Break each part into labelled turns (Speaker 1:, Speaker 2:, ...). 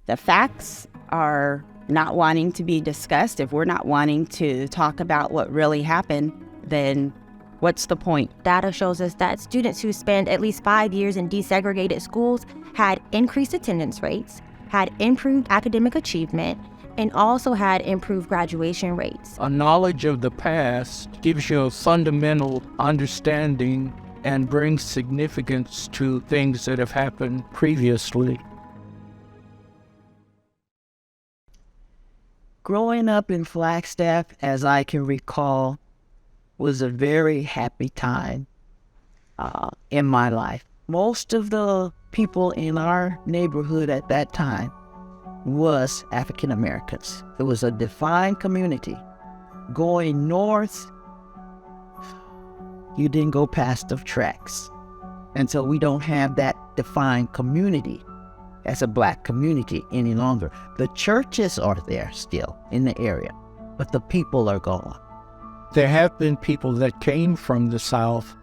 Speaker 1: the facts are not wanting to be discussed, if we're not wanting to talk about what really happened, then what's the point?
Speaker 2: Data shows us that students who spend at least 5 years in desegregated schools had increased attendance rates, had improved academic achievement, and also had improved graduation rates.
Speaker 3: A knowledge of the past gives you a fundamental understanding and brings significance to things that have happened previously.
Speaker 4: Growing up in Flagstaff, as I can recall, was a very happy time in my life. Most of the people in our neighborhood at that time was African Americans. It was a defined community. Going north, you didn't go past the tracks. And so we don't have that defined community as a black community any longer. The churches are there still in the area, but the people are gone.
Speaker 3: There have been people that came from the South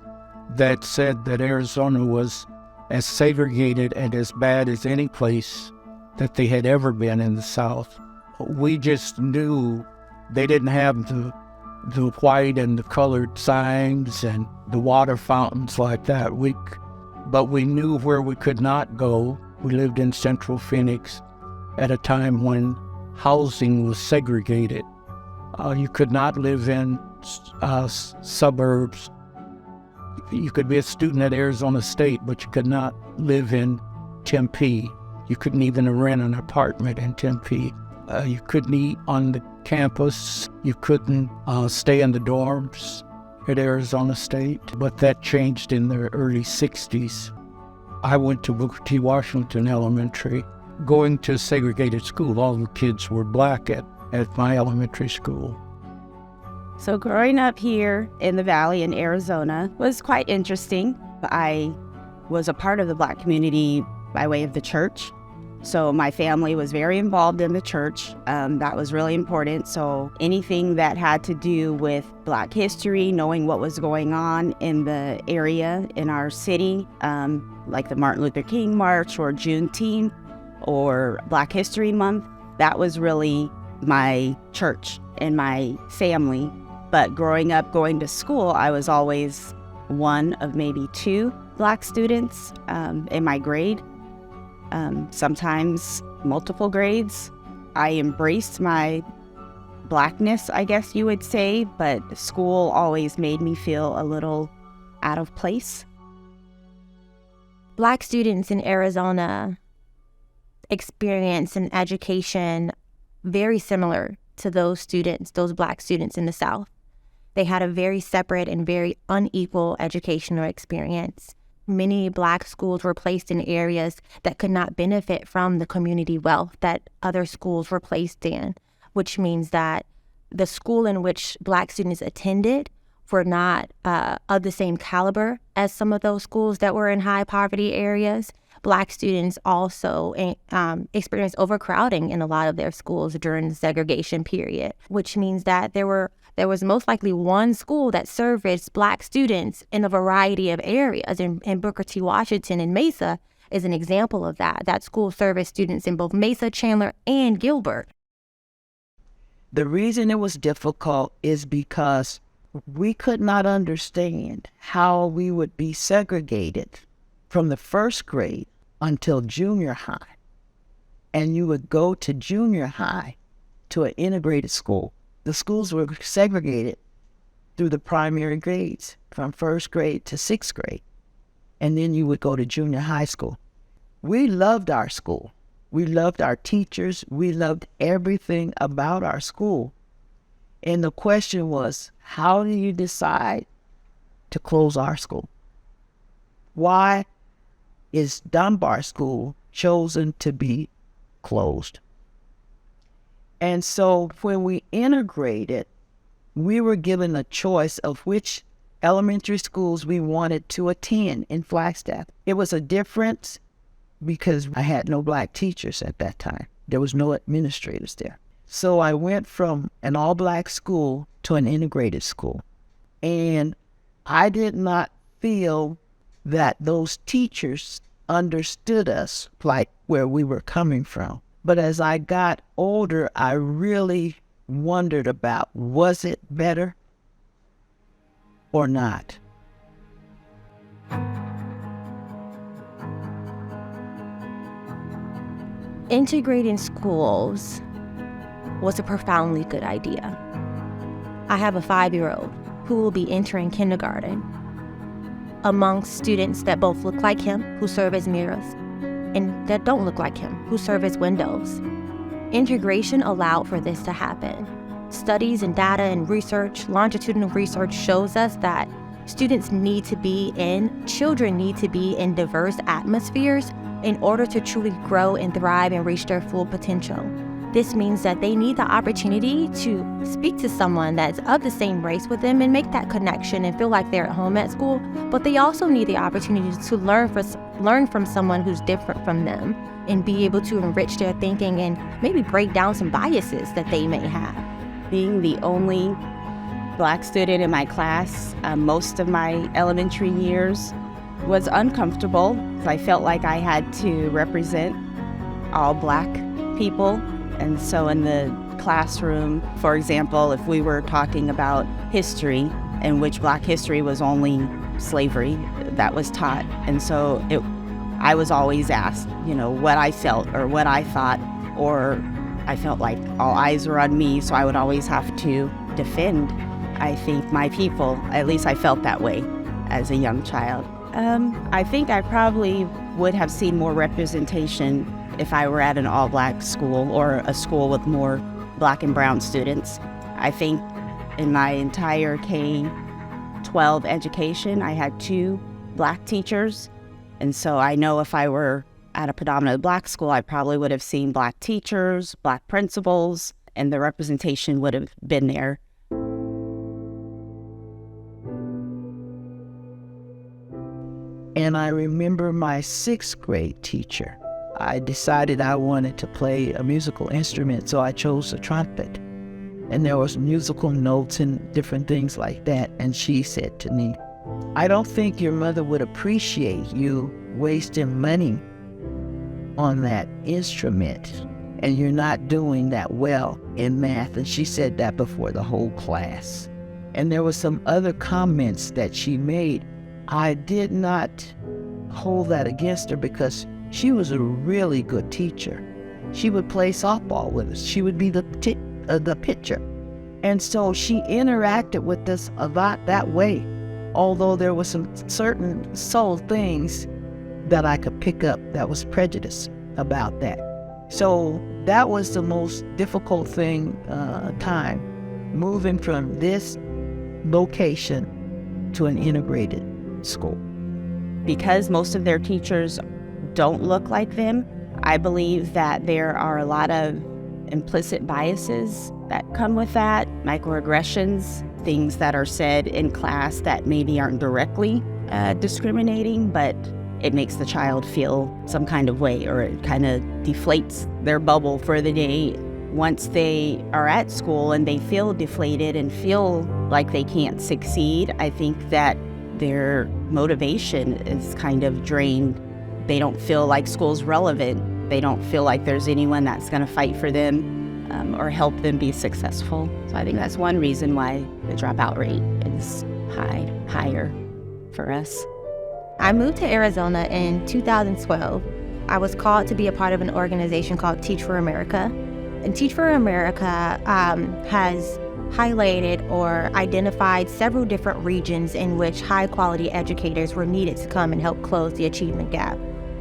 Speaker 3: that said that Arizona was as segregated and as bad as any place that they had ever been in the South. We just knew they didn't have the white and the colored signs and the water fountains like that. But we knew where we could not go. We lived in Central Phoenix at a time when housing was segregated. You could not live in suburbs. You could be a student at Arizona State, but you could not live in Tempe. You couldn't even rent an apartment in Tempe. You couldn't eat on the campus. You couldn't stay in the dorms at Arizona State. But that changed in the early 60s. I went to Booker T. Washington Elementary. Going to a segregated school, all the kids were black at my elementary school.
Speaker 1: So growing up here in the Valley in Arizona was quite interesting. I was a part of the black community by way of the church. So my family was very involved in the church. That was really important. So anything that had to do with black history, knowing what was going on in the area, in our city, like the Martin Luther King March or Juneteenth or Black History Month, that was really my church and my family. But growing up, going to school, I was always one of maybe 2 black students in my grade. Sometimes multiple grades. I embraced my blackness, I guess you would say, but school always made me feel a little out of place.
Speaker 2: Black students in Arizona experience an education very similar to those black students in the South. They had a very separate and very unequal educational experience. Many black schools were placed in areas that could not benefit from the community wealth that other schools were placed in, which means that the school in which black students attended were not of the same caliber as some of those schools that were in high poverty areas. Black students also experienced overcrowding in a lot of their schools during the segregation period, which means that there was most likely one school that serviced black students in a variety of areas. And Booker T. Washington in Mesa is an example of that. That school serviced students in both Mesa, Chandler, and Gilbert.
Speaker 4: The reason it was difficult is because we could not understand how we would be segregated from the first grade until junior high. And you would go to junior high to an integrated school. The schools were segregated through the primary grades from first grade to sixth grade. And then you would go to junior high school. We loved our school. We loved our teachers. We loved everything about our school. And the question was, how do you decide to close our school? Why is Dunbar School chosen to be closed? And so when we integrated, we were given a choice of which elementary schools we wanted to attend in Flagstaff. It was a difference because I had no black teachers at that time. There was no administrators there. So I went from an all-black school to an integrated school. And I did not feel that those teachers understood us, like where we were coming from. But as I got older, I really wondered about, was it better or not?
Speaker 2: Integrating schools was a profoundly good idea. I have a 5-year-old who will be entering kindergarten amongst students that both look like him, who serve as mirrors, and that don't look like him, who serve as windows. Integration allowed for this to happen. Studies and data and research, longitudinal research shows us that children need to be in diverse atmospheres in order to truly grow and thrive and reach their full potential. This means that they need the opportunity to speak to someone that's of the same race with them and make that connection and feel like they're at home at school, but they also need the opportunity to learn from someone who's different from them and be able to enrich their thinking and maybe break down some biases that they may have.
Speaker 1: Being the only Black student in my class, most of my elementary years was uncomfortable. I felt like I had to represent all Black people. And so in the classroom, for example, if we were talking about history, in which Black history was only slavery that was taught. And so I was always asked, what I felt or what I thought, or I felt like all eyes were on me, so I would always have to defend, I think, my people. At least I felt that way as a young child. I think I probably would have seen more representation if I were at an all-Black school or a school with more Black and brown students. I think in my entire K-12 education, I had 2 Black teachers. And so I know if I were at a predominantly Black school, I probably would have seen Black teachers, Black principals, and the representation would have been there.
Speaker 4: And I remember my 6th grade teacher. I decided I wanted to play a musical instrument, so I chose the trumpet. And there was musical notes and different things like that. And she said to me, I don't think your mother would appreciate you wasting money on that instrument, and you're not doing that well in math. And she said that before the whole class. And there were some other comments that she made. I did not hold that against her because she was a really good teacher. She would play softball with us. She would be the pitcher. And so she interacted with us a lot that way, although there were some certain subtle things that I could pick up that was prejudice about that. So that was the most difficult time, moving from this location to an integrated school.
Speaker 1: Because most of their teachers don't look like them, I believe that there are a lot of implicit biases that come with that, microaggressions, things that are said in class that maybe aren't directly discriminating, but it makes the child feel some kind of way, or it kind of deflates their bubble for the day. Once they are at school and they feel deflated and feel like they can't succeed, I think that their motivation is kind of drained. They don't feel like school's relevant. They don't feel like there's anyone that's going to fight for them or help them be successful. So I think that's one reason why the dropout rate is higher for us.
Speaker 2: I moved to Arizona in 2012. I was called to be a part of an organization called Teach for America. And Teach for America has highlighted or identified several different regions in which high-quality educators were needed to come and help close the achievement gap.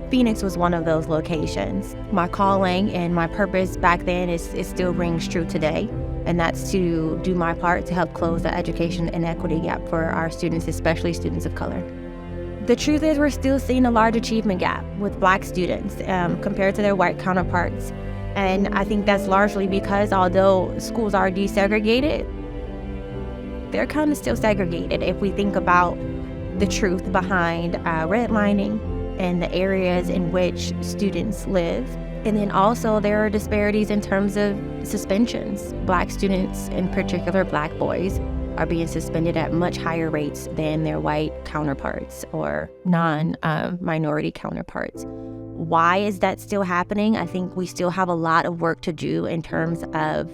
Speaker 2: Phoenix was one of those locations. My calling and my purpose back then is still rings true today, and that's to do my part to help close the education inequity gap for our students, especially students of color. The truth is we're still seeing a large achievement gap with Black students compared to their white counterparts. And I think that's largely because although schools are desegregated, they're kind of still segregated if we think about the truth behind redlining and the areas in which students live. And then also there are disparities in terms of suspensions. Black students, in particular Black boys, are being suspended at much higher rates than their white counterparts or non-minority counterparts. Why is that still happening? I think we still have a lot of work to do in terms of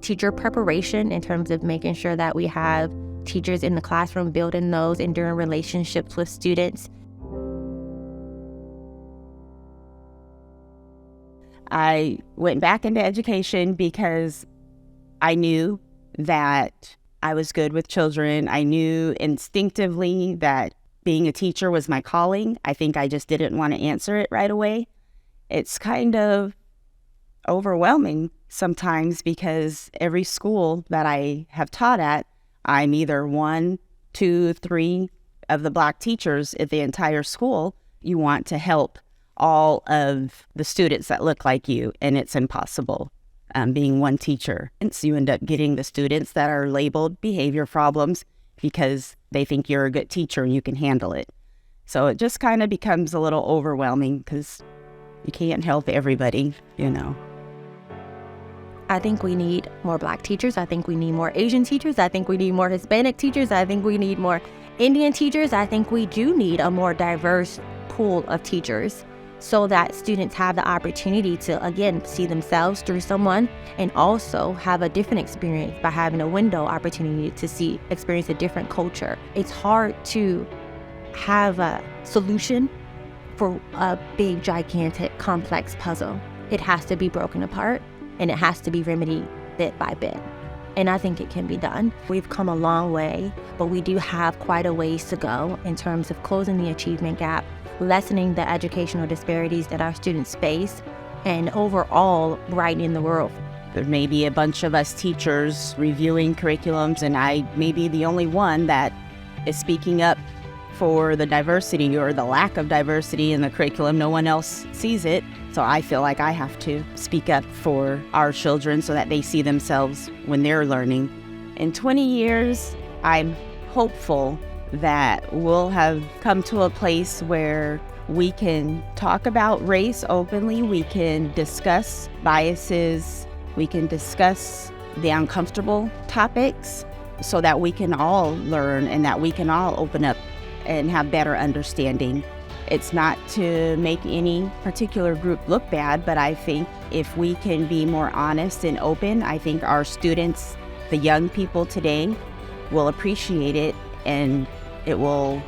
Speaker 2: teacher preparation, in terms of making sure that we have teachers in the classroom building those enduring relationships with students.
Speaker 1: I went back into education because I knew that I was good with children. I knew instinctively that being a teacher was my calling. I think I just didn't want to answer it right away. It's kind of overwhelming sometimes because every school that I have taught at, I'm either 1, 2, 3 of the Black teachers at the entire school. You want to help all of the students that look like you, and it's impossible being one teacher. And so you end up getting the students that are labeled behavior problems because they think you're a good teacher and you can handle it. So it just kind of becomes a little overwhelming because you can't help everybody, you know.
Speaker 2: I think we need more Black teachers. I think we need more Asian teachers. I think we need more Hispanic teachers. I think we need more Indian teachers. I think we do need a more diverse pool of teachers so that students have the opportunity to, again, see themselves through someone and also have a different experience by having a window opportunity to experience a different culture. It's hard to have a solution for a big, gigantic, complex puzzle. It has to be broken apart and it has to be remedied bit by bit. And I think it can be done. We've come a long way, but we do have quite a ways to go in terms of closing the achievement gap, lessening the educational disparities that our students face, and overall brightening the world.
Speaker 1: There may be a bunch of us teachers reviewing curriculums, and I may be the only one that is speaking up for the diversity or the lack of diversity in the curriculum. No one else sees it. So I feel like I have to speak up for our children so that they see themselves when they're learning. In 20 years, I'm hopeful that we'll have come to a place where we can talk about race openly, we can discuss biases, we can discuss the uncomfortable topics so that we can all learn and that we can all open up and have better understanding. It's not to make any particular group look bad, but I think if we can be more honest and open, I think our students, the young people today, will appreciate it, and it will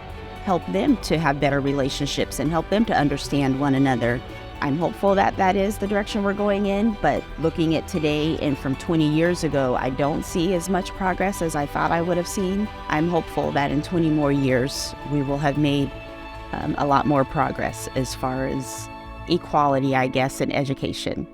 Speaker 1: help them to have better relationships and help them to understand one another. I'm hopeful that that is the direction we're going in, but looking at today and from 20 years ago, I don't see as much progress as I thought I would have seen. I'm hopeful that in 20 more years, we will have made a lot more progress as far as equality, I guess, in education.